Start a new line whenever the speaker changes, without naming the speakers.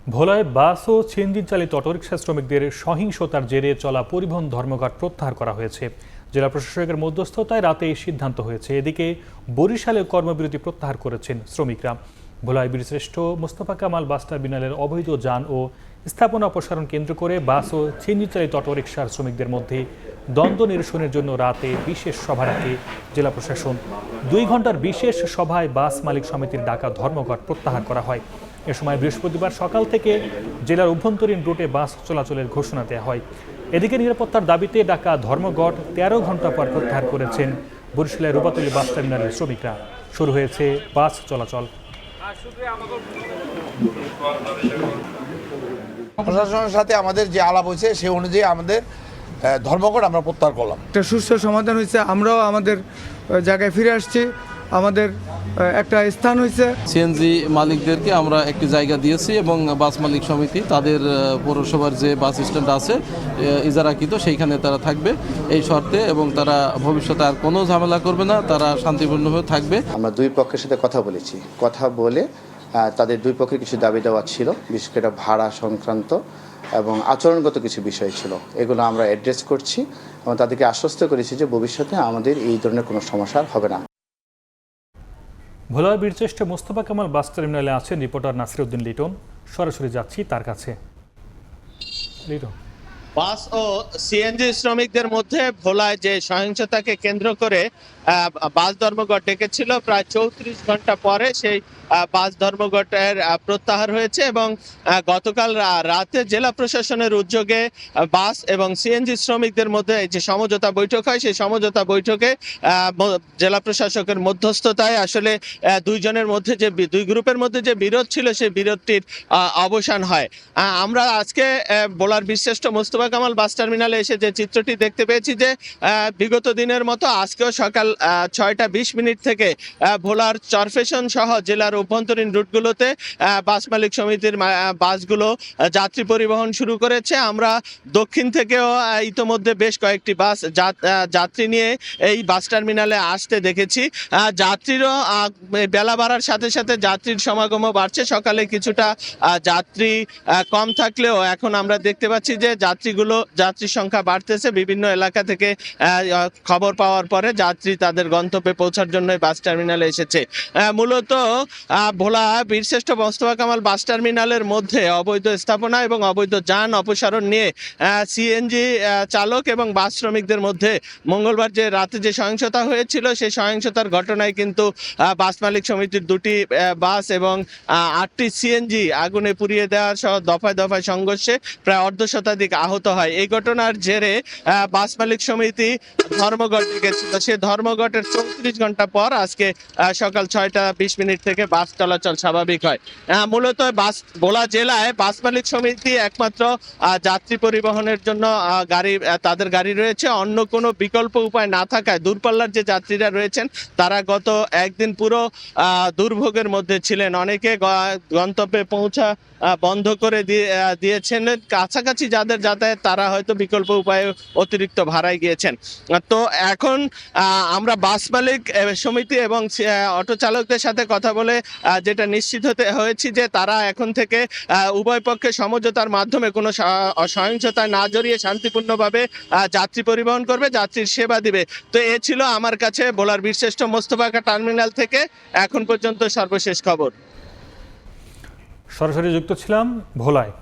ভোলায় বাস ও সিএনজি চালিত অটোরিকশা শ্রমিকদের সহিংসতার জেরে চলা পরিবহন ধর্মঘট প্রত্যাহার করা হয়েছে। জেলা প্রশাসকের মধ্যস্থতায় রাতে এই সিদ্ধান্ত হয়েছে। এদিকে বরিশালে কর্মবিরতি প্রত্যাহার করেছেন শ্রমিকরা। ভোলায় বীরশ্রেষ্ঠ মোস্তফা কামাল বাস টার্মিনালের অবৈধ যান ও স্থাপনা অপসারণ কেন্দ্র করে বাস ও সিএনজি চালিত অটোরিকশার শ্রমিকদের মধ্যে দ্বন্দ্ব নিরসনের জন্য রাতে বিশেষ সভা রাখে জেলা প্রশাসন। 2 ঘন্টার বিশেষ সভায় বাস মালিক সমিতির ডাকা ধর্মঘট প্রত্যাহার করা হয়। এ সময় বৃহস্পতিবার সকাল থেকে জেলার অভ্যন্তরীণ রুটে বাস চলাচলের ঘোষণা দেওয়া হয়। এদিকে নিরাপত্তার দাবিতে ডাকা ধর্মঘট 13 ঘন্টা পর প্রত্যাহার করেছেন বরিশালের রূপাতলী বাস টার্মিনালের শ্রমিকরা। শুরু হয়েছে বাস চলাচল।
প্রশাসনের সাথে আমাদের যে আলাপ হয়েছে সে অনুযায়ী আমাদের ধর্মঘট আমরা প্রত্যাহার করলাম।
একটা সুষ্ঠু সমাধান হয়েছে, আমরাও আমাদের জায়গায় ফিরে আসছি, আমাদের একটা স্থান হয়েছে।
সিএনজি মালিকদেরকে আমরা একটি জায়গা দিয়েছি এবং বাস মালিক সমিতি তাদের পৌরসভার যে বাস স্ট্যান্ড আছে ইজারাকৃত সেইখানে তারা থাকবে এই শর্তে, এবং তারা ভবিষ্যতে আর কোনো ঝামেলা করবে না, তারা শান্তিপূর্ণভাবে থাকবে।
আমরা দুই পক্ষের সাথে কথা বলেছি, কথা বলে তাদের দুই পক্ষের কিছু দাবি দেওয়া ছিল, বিশেষ করে ভাড়া সংক্রান্ত এবং আচরণগত কিছু বিষয় ছিল, এগুলো আমরা অ্যাড্রেস করছি এবং তাদেরকে আশ্বস্ত করেছি যে ভবিষ্যতে আমাদের এই ধরনের কোনো সমস্যা হবে না।
ভোলায় বীরশ্রেষ্ঠ মোস্তফা কামাল বাস টার্মিনালে আছেন রিপোর্টার নাসিরউদ্দিন লিটন। সরাসরি যাচ্ছি তার কাছে। লিটন,
বাস ও সিএনজি শ্রমিকদের মধ্যে ভোলায় যে সহিংসতাকে কেন্দ্র করে বাস ধর্মঘট ডেকেছিল, প্রায় 34 ঘন্টা পরে সেই বাস ধর্মঘটের প্রত্যাহার হয়েছে এবং গতকাল রাতে জেলা প্রশাসনের উদ্যোগে বাস এবং সিএনজি শ্রমিকদের মধ্যে যে সমঝোতা বৈঠক হয়, সেই সমঝোতা বৈঠকে জেলা প্রশাসকের মধ্যস্থতায় আসলে দুইজনের মধ্যে যে দুই গ্রুপের মধ্যে যে বিরোধ ছিল সেই বিরোধটির অবসান হয়। আমরা আজকে ভোলার বীরশ্রেষ্ঠ মোস্তফা কামাল বাস টার্মিনালে এসে যে চিত্রটি দেখতে পেয়েছি যে বিগত দিনের মতো আজকেও সকাল 6:20 থেকে ভোলার চরফেশন সহ জেলার অভ্যন্তরীণ রুটগুলোতে বাস মালিক সমিতির বাসগুলো যাত্রী পরিবহন শুরু করেছে। আমরা দক্ষিণ থেকেও ইতোমধ্যে বেশ কয়েকটি বাস যাত্রী নিয়ে এই বাস টার্মিনালে আসতে দেখেছি। যাত্রীরও বেলা বাড়ার সাথে সাথে যাত্রীর সমাগমও বাড়ছে। সকালে কিছুটা যাত্রী কম থাকলেও এখন আমরা দেখতে পাচ্ছি যে যাত্রীর সংখ্যা বাড়তেছে। বিভিন্ন এলাকা থেকে খবর পাওয়ার পরে যাত্রী তাদের গন্তব্যে পৌঁছার জন্য বাস টার্মিনালে এসেছে। মূলত ভোলা বীরশ্রেষ্ঠ মোস্তফা কামাল বাস টার্মিনালের মধ্যে অবৈধ স্থাপনা এবং অবৈধ যান অপসারণ নিয়ে সিএনজি চালক এবং বাস শ্রমিকদের মধ্যে মঙ্গলবার যে রাতে যে সহিংসতা হয়েছিল, সেই সহিংসতার ঘটনায় কিন্তু বাস মালিক সমিতির 2টি বাস এবং 8টি সিএনজি আগুনে পুড়িয়ে দেওয়ার সহ দফায় দফায় সংঘর্ষে প্রায় অর্ধশতাধিক আহত হয়। এই ঘটনার জেরে বাস মালিক সমিতি ধর্মঘট ডেকেছিল। সে ধর্মঘটের 34 ঘন্টা পর আজকে সকাল 6:20 থেকে বাস চলাচল স্বাভাবিক হয়। মূলত ভোলা জেলায় বাস মালিক সমিতি একমাত্র যাত্রী পরিবহনের জন্য তাদের গাড়ি রয়েছে। অন্য কোনো বিকল্প উপায় না থাকায় দূরপাল্লার যে যাত্রীরা রয়েছেন তারা গত একদিন পুরো দুর্ভোগের মধ্যে ছিলেন। অনেকে গন্তব্যে পৌঁছা বন্ধ করে দিয়েছেন। কাছাকাছি যাদের যাতায়াত তারা হয়তো বিকল্প উপায়ে অতিরিক্ত ভাড়ায় গিয়েছেন। তো এখন আমরা বাস মালিক সমিতি এবং অটো চালকদের সাথে কথা বলে যেটা নিশ্চিত হয়েছি যে তারা এখন থেকে উভয় পক্ষে সমঝোতার মাধ্যমে কোনো সহিংসতায় না জড়িয়ে শান্তিপূর্ণভাবে যাত্রী পরিবহন করবে, যাত্রীর সেবা দিবে। তো এ ছিল আমার কাছে ভোলার বীরশ্রেষ্ঠ মোস্তফা টার্মিনাল থেকে এখন পর্যন্ত সর্বশেষ খবর।
সরাসরি যুক্ত ছিলাম ভোলায়।